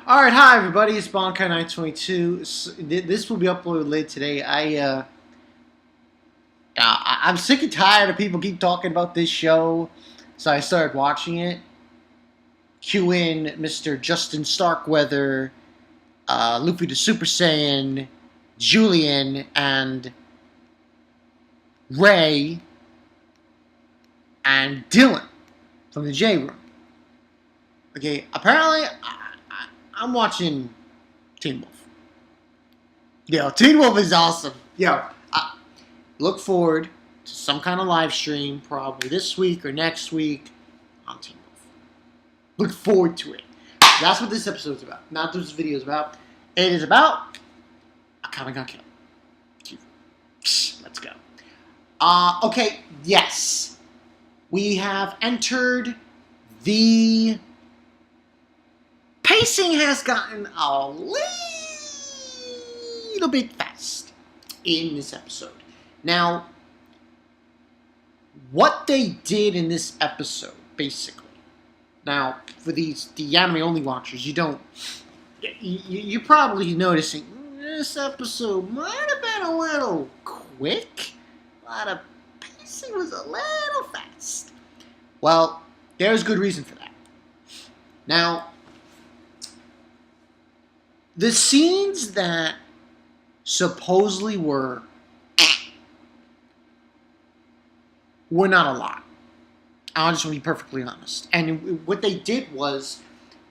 Alright, hi everybody, it's Bonkai922. This will be uploaded late today. I'm sick and tired of people keep talking about this show, so I started watching it. Cue in Mr. Justin Starkweather, Luffy the Super Saiyan, Julian, and Ray, and Dylan from the J Room. Okay, apparently I'm watching Teen Wolf. Yo, Teen Wolf is awesome. Yo, look forward to some kind of live stream, probably this week or next week on Teen Wolf. Look forward to it. That's what this episode's about. Not this video is about. It is about Akame got killed. Let's go. Okay, yes. We have entered the... Pacing has gotten a little bit fast in this episode. Now, what they did in this episode, basically. Now, for the anime-only watchers, you're probably noticing this episode might have been a little quick. A lot of pacing was a little fast. Well, there's good reason for that. Now, the scenes that supposedly were not a lot. I just want to be perfectly honest. And what they did was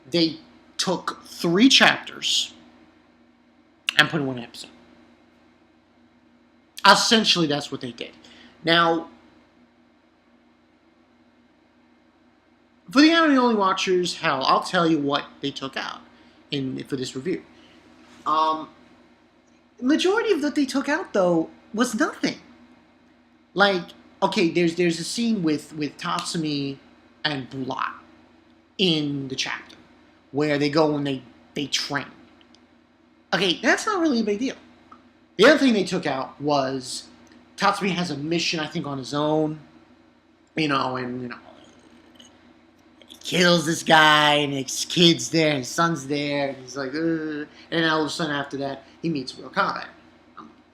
they took 3 chapters and put in 1 episode. Essentially, that's what they did. Now, for the anime-only watchers, hell, I'll tell you what they took out for this review. The majority of what they took out, though, was nothing. Like, okay, there's a scene with Tatsumi and Bulat in the chapter where they go and they train. Okay, that's not really a big deal. The other thing they took out was Tatsumi has a mission, I think, on his own, and he kills this guy, and his kid's there, his son's there, and he's like, ugh. And then all of a sudden after that, he meets with Akame.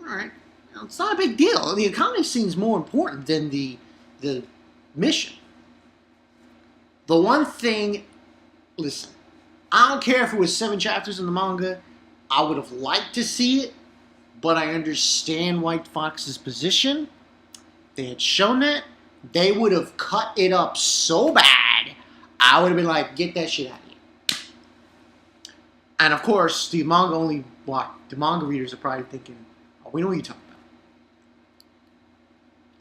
Alright. It's not a big deal. The Akame scene is more important than the mission. The one thing, listen, I don't care if it was 7 chapters in the manga. I would have liked to see it, but I understand White Fox's position. If they had shown that, they would have cut it up so bad, I would have been like, get that shit out of here. And of course, the manga readers are probably thinking, oh, we know what you're talking about.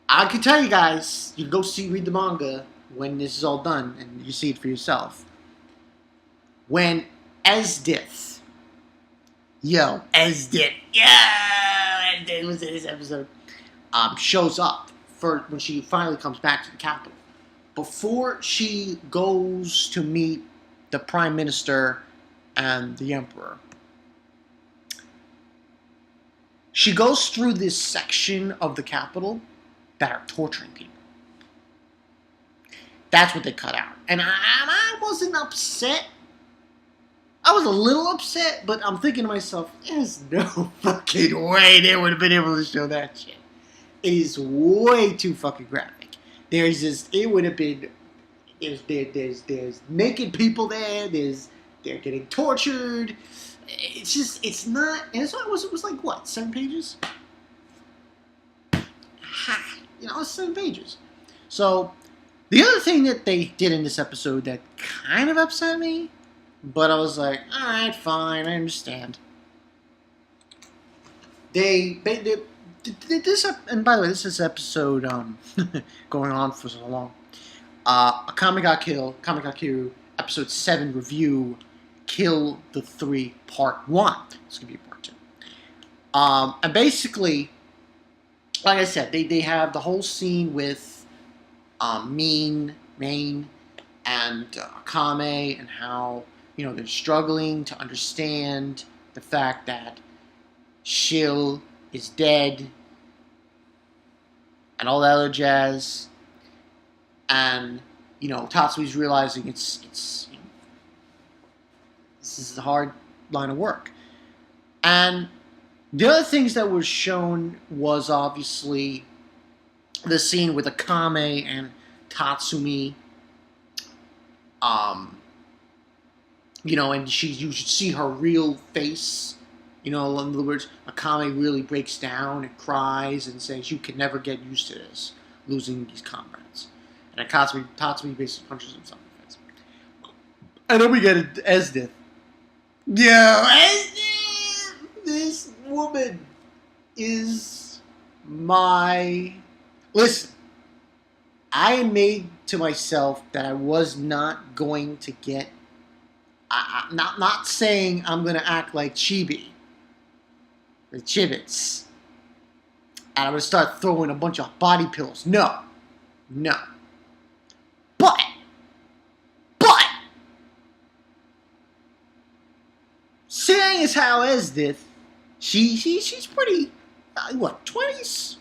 I can tell you guys, you can go read the manga when this is all done, and you see it for yourself. When esdeath was in this episode, shows up when she finally comes back to the capital. Before she goes to meet the Prime Minister and the Emperor, she goes through this section of the capital that are torturing people. That's what they cut out. And I wasn't upset. I was a little upset, but I'm thinking to myself, there's no fucking way they would have been able to show that shit. It is way too fucking graphic. It would have been, there's naked people there, they're getting tortured. It's not, and it was like, what, 7 pages? It's 7 pages. So, the other thing that they did in this episode that kind of upset me, but I was like, alright, fine, I understand. And by the way, this is episode, going on for so long. Akame got killed, Akame got Kiru, episode 7 review, Kill the 3, part 1. This could be part 2. And basically, like I said, they have the whole scene with Main and Akame, and how they're struggling to understand the fact that Shill is dead and all that other jazz, and Tatsumi's realizing it's This is a hard line of work. And the other things that were shown was obviously the scene with Akame and Tatsumi. Um, and you should see her real face. In other words, Akame really breaks down and cries and says, "You can never get used to this, losing these comrades." And Tatsumi basically punches himself in the face. And then we get esdeath. Yo, esdeath! This woman is my... Listen, I made to myself that I was not going to get... not saying I'm going to act like Chibi. The Chibbits. And I'm going to start throwing a bunch of body pills. No. But, seeing as how esdeath, she's pretty, 20s?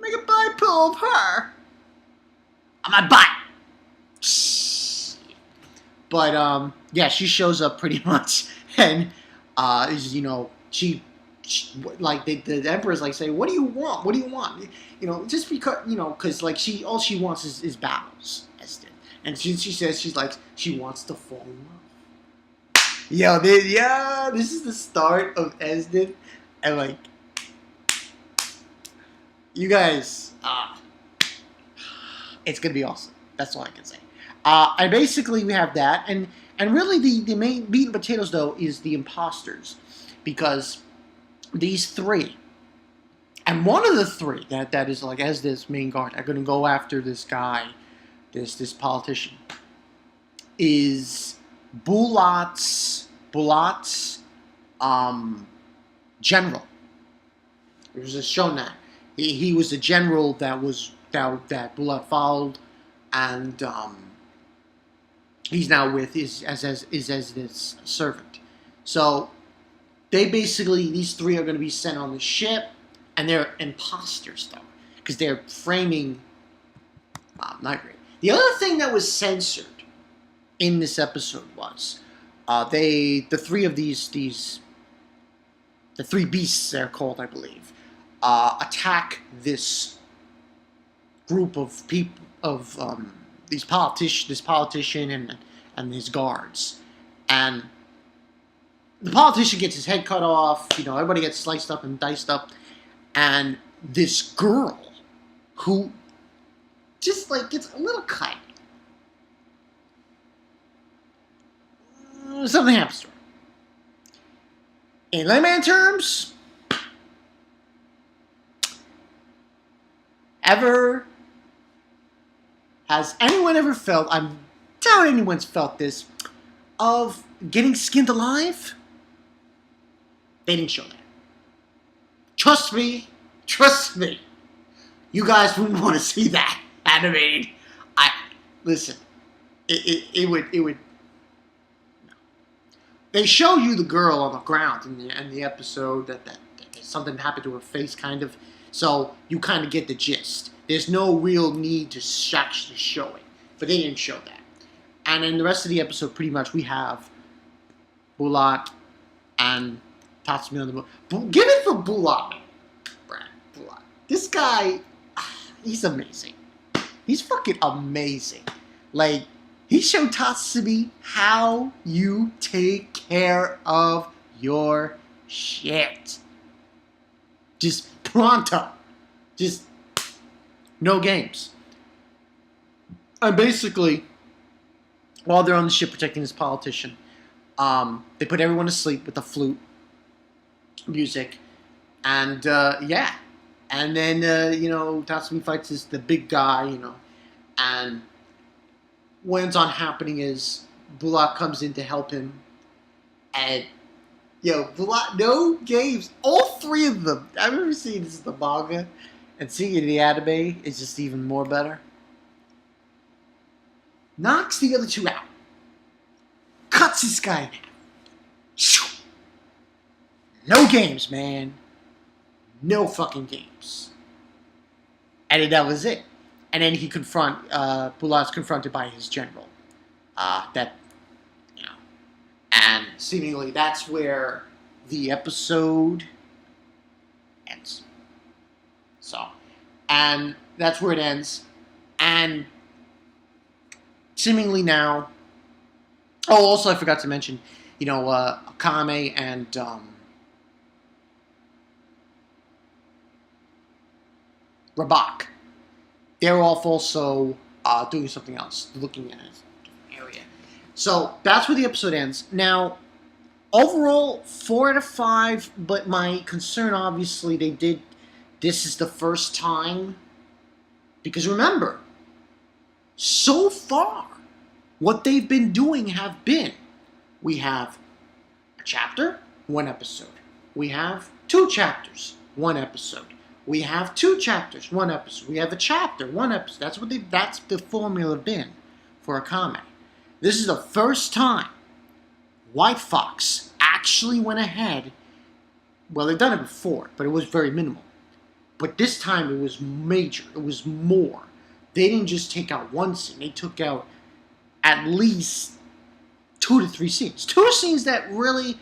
Make a body pill of her. On my butt. But, yeah, she shows up pretty much. And, she like the Emperor's like saying, "What do you want? What do you want?" Just because because like all she wants is battles, Esdeath. And she says she wants to fall in love. This is the start of Esdeath, and like you guys, it's gonna be awesome. That's all I can say. And basically we have that, and really the main meat and potatoes though is the imposters, because these three, and one of the three that is like as this main guard are going to go after this guy, this politician, is Bulat's general. It was just shown that he was a general that Bulat followed, and he's now with as this servant. So these three are going to be sent on the ship, and they're imposters though, because they're framing not great. The other thing that was censored in this episode was the three beasts they're called, I believe, attack this group of people of this politician and his guards, and the politician gets his head cut off. Everybody gets sliced up and diced up, and this girl who just like gets a little cut. Something happens to her. In layman terms, has anyone ever felt? I'm telling anyone's felt this of getting skinned alive. They didn't show that. Trust me. You guys wouldn't want to see that animated. Listen. It would. No. They show you the girl on the ground in the episode that something happened to her face, kind of. So you kind of get the gist. There's no real need to actually show it, but they didn't show that. And in the rest of the episode, pretty much we have Bulat and Tatsumi on the boat. Give it for Bulat. Bulat. This guy, he's amazing. He's fucking amazing. Like, he showed Tatsumi how you take care of your shit. Just pronto. Just no games. And basically, while they're on the ship protecting this politician, they put everyone to sleep with the flute music, and and then Tatsumi fights the big guy, and what ends on happening is Bulat comes in to help him, and Bulat, no games, all three of them. I've never seen this in the manga, and seeing it in the anime is just even more better. Knocks the other two out. Cuts this guy in half. No games, man. No fucking games. And then that was it. And then Bulat's confronted by his general. And seemingly that's where the episode ends. So, and that's where it ends. And seemingly now, oh, also I forgot to mention, Akame and Rabak, they're off also doing something else, looking at a different area. So that's where the episode ends. Now, overall, 4 out of 5, but my concern, obviously, this is the first time, because remember, so far, what they've been doing have been, we have a chapter, 1 episode. We have 2 chapters, 1 episode. We have 2 chapters, 1 episode. We have a chapter, 1 episode. That's the formula been for Akame. This is the first time White Fox actually went ahead. Well, they've done it before, but it was very minimal. But this time it was major. It was more. They didn't just take out 1 scene. They took out at least 2 to 3 scenes. 2 scenes that really,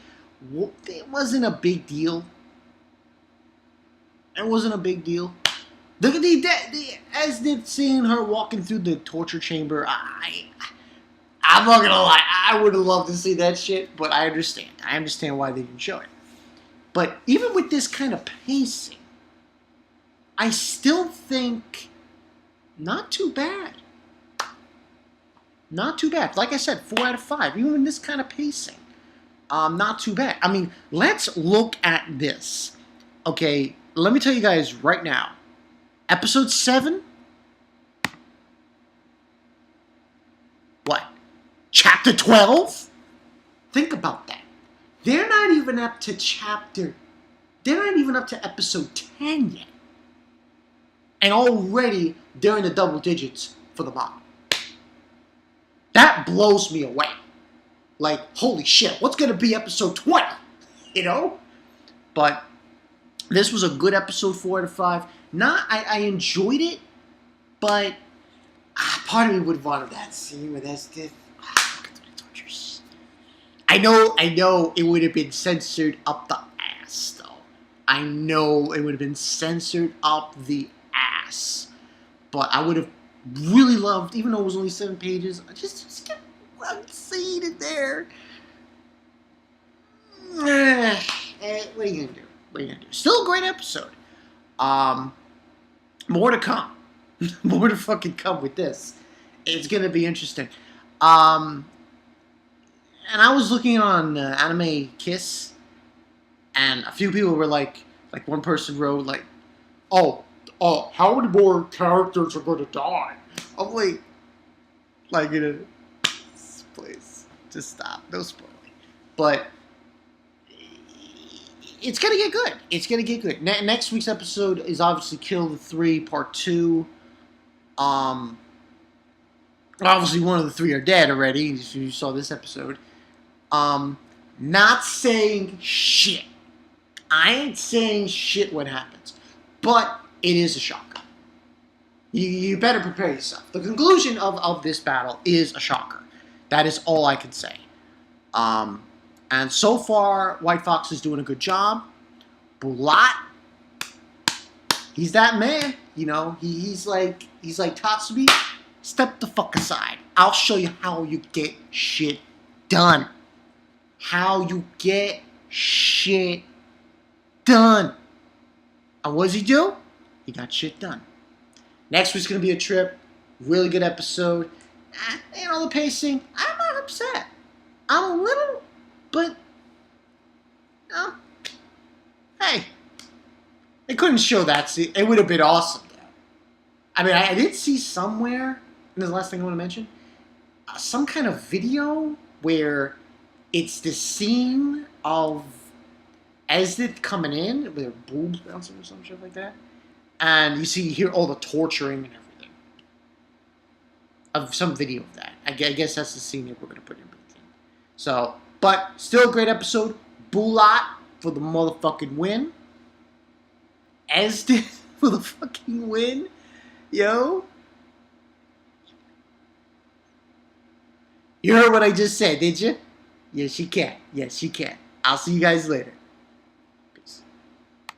it wasn't a big deal. It wasn't a big deal. As they've seen her walking through the torture chamber, I'm not gonna lie, I would have loved to see that shit, but I understand. I understand why they didn't show it. But even with this kind of pacing, I still think not too bad. Not too bad. Like I said, 4 out of 5. Even in this kind of pacing, not too bad. I mean, let's look at this. Okay, let me tell you guys right now. Episode 7. What? Chapter 12? Think about that. They're not even up to They're not even up to episode 10 yet. And already they're in the double digits for the bottom. That blows me away. Like, holy shit, what's going to be episode 20? But this was a good episode, 4 out of 5. I enjoyed it, but part of me would have wanted that scene with esdeath. Tortures. I know it would have been censored up the ass, though. I know it would have been censored up the ass. But I would have really loved, even though it was only 7 pages, just get 1 scene in there. What are you gonna do? Still a great episode. More to come. More to fucking come with this. It's gonna be interesting. And I was looking on Anime Kiss, and a few people were like one person wrote like, oh, how many more characters are going to die? I'm like, please, just stop. No spoiling. But it's going to get good. It's going to get good. Next week's episode is obviously Kill the 3 Part 2. Obviously one of the 3 are dead already, if you saw this episode. Not saying shit. I ain't saying shit what happens. But it is a shocker. You better prepare yourself. The conclusion of this battle is a shocker. That is all I can say. And so far, White Fox is doing a good job. Bulat, he's that man. He's like Tatsumi. Step the fuck aside. I'll show you how you get shit done. How you get shit done. And what does he do? He got shit done. Next week's going to be a trip. Really good episode. The pacing, I'm not upset. I'm a little, but, hey, they couldn't show that scene. It would have been awesome, though. I mean, I did see somewhere, and this is the last thing I want to mention, some kind of video where it's the scene of esdeath coming in with her boobs bouncing or some shit like that. And you hear all the torturing and everything. Of some video of that. I guess that's the scene that we're going to put in. So, but still a great episode. Bulat for the motherfucking win. esdeath for the fucking win. Yo. You heard what I just said, did you? Yes, you can. Yes, you can. I'll see you guys later.